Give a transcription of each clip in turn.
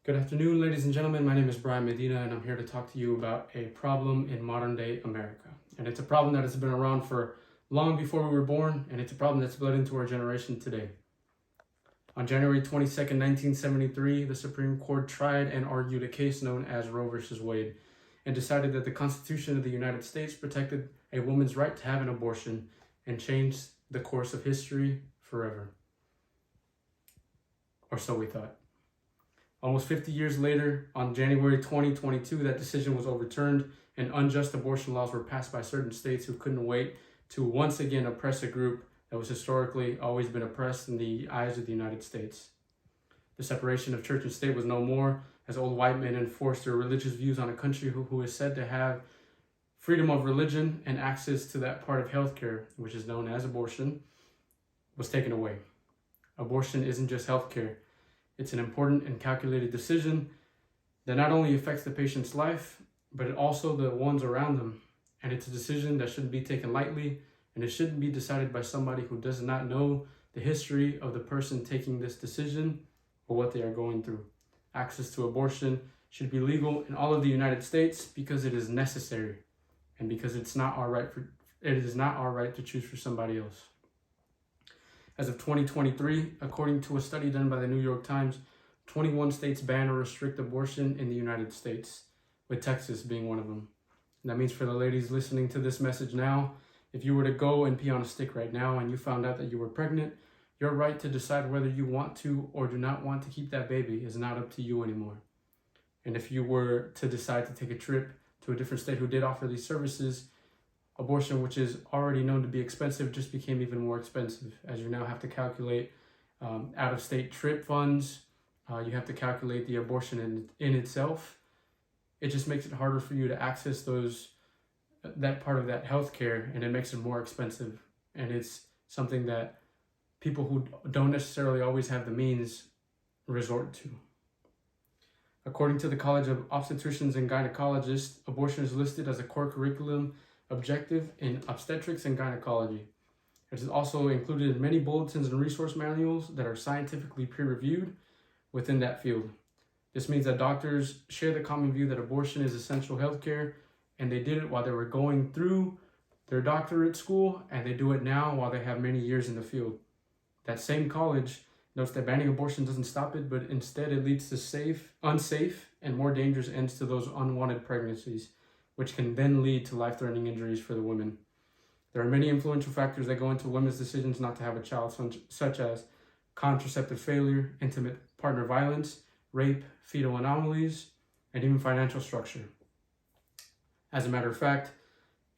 Good afternoon, ladies and gentlemen. My name is Brian Medina, and I'm here to talk to you about a problem in modern day America. And it's a problem that has been around for long before we were born, and it's a problem that's bled into our generation today. On January 22nd, 1973, the Supreme Court tried and argued a case known as Roe v. Wade and decided that the Constitution of the United States protected a woman's right to have an abortion and changed the course of history forever. Or so we thought. Almost 50 years later, on January 2022, that decision was overturned and unjust abortion laws were passed by certain states who couldn't wait to once again oppress a group that was historically always been oppressed in the eyes of the United States. The separation of church and state was no more as old white men enforced their religious views on a country who is said to have freedom of religion and access to that part of healthcare, which is known as abortion, was taken away. Abortion isn't just healthcare. It's an important and calculated decision that not only affects the patient's life, but also the ones around them. And it's a decision that shouldn't be taken lightly, and it shouldn't be decided by somebody who does not know the history of the person taking this decision or what they are going through. Access to abortion should be legal in all of the United States because it is necessary and because it is not our right to choose for somebody else. As of 2023, according to a study done by the New York Times, 21 states ban or restrict abortion in the United States, with Texas being one of them. And that means for the ladies listening to this message now, if you were to go and pee on a stick right now and you found out that you were pregnant, your right to decide whether you want to or do not want to keep that baby is not up to you anymore. And if you were to decide to take a trip to a different state who did offer these services, abortion, which is already known to be expensive, just became even more expensive as you now have to calculate out-of-state trip funds. You have to calculate the abortion in itself. It just makes it harder for you to access that part of that healthcare, and it makes it more expensive. And it's something that people who don't necessarily always have the means resort to. According to the College of Obstetricians and Gynecologists, abortion is listed as a core curriculum objective in obstetrics and gynecology. It is also included in many bulletins and resource manuals that are scientifically peer-reviewed within that field. This means that doctors share the common view that abortion is essential healthcare, and they did it while they were going through their doctorate school, and they do it now while they have many years in the field. That same college notes that banning abortion doesn't stop it, but instead it leads to unsafe, and more dangerous ends to those unwanted pregnancies, which can then lead to life-threatening injuries for the women. There are many influential factors that go into women's decisions not to have a child, such as contraceptive failure, intimate partner violence, rape, fetal anomalies, and even financial structure. As a matter of fact,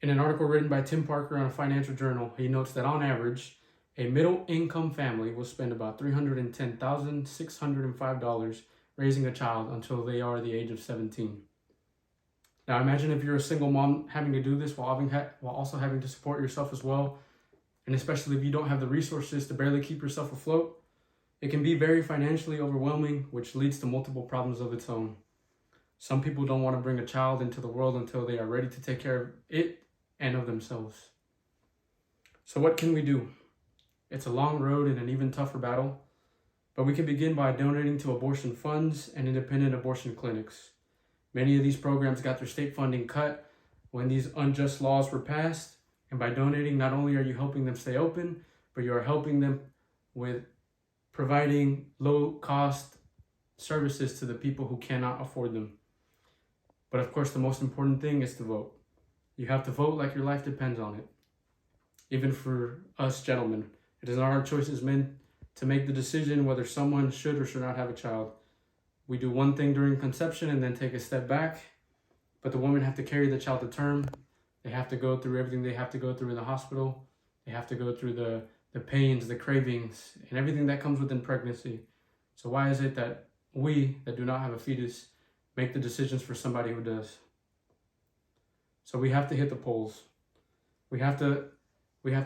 in an article written by Tim Parker on a financial journal, he notes that on average, a middle-income family will spend about $310,605 raising a child until they are the age of 17. Now imagine if you're a single mom having to do this while also having to support yourself as well, and especially if you don't have the resources to barely keep yourself afloat. It can be very financially overwhelming, which leads to multiple problems of its own. Some people don't want to bring a child into the world until they are ready to take care of it and of themselves. So what can we do? It's a long road and an even tougher battle, but we can begin by donating to abortion funds and independent abortion clinics. Many of these programs got their state funding cut when these unjust laws were passed, and by donating, not only are you helping them stay open, but you are helping them with providing low-cost services to the people who cannot afford them. But of course, the most important thing is to vote. You have to vote like your life depends on it. Even for us gentlemen, it is not our choice as men to make the decision whether someone should or should not have a child. We do one thing during conception and then take a step back, but the women have to carry the child to term. They have to go through everything they have to go through in the hospital. They have to go through the pains, the cravings, and everything that comes within pregnancy. So why is it that we that do not have a fetus make the decisions for somebody who does? So we have to hit the polls. We have to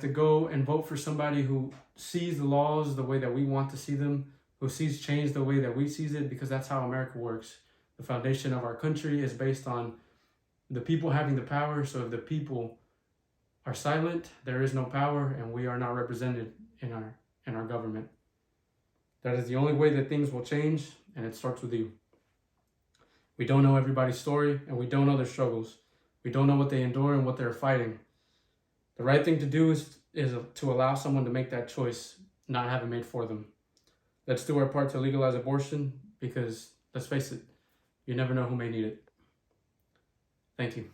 go and vote for somebody who sees the laws the way that we want to see them, who sees change the way that we see it, because that's how America works. The foundation of our country is based on the people having the power. So if the people are silent, there is no power, and we are not represented in our government. That is the only way that things will change, and it starts with you. We don't know everybody's story, and we don't know their struggles. We don't know what they endure and what they're fighting. The right thing to do is to allow someone to make that choice, not have it made for them. Let's do our part to legalize abortion, because let's face it, you never know who may need it. Thank you.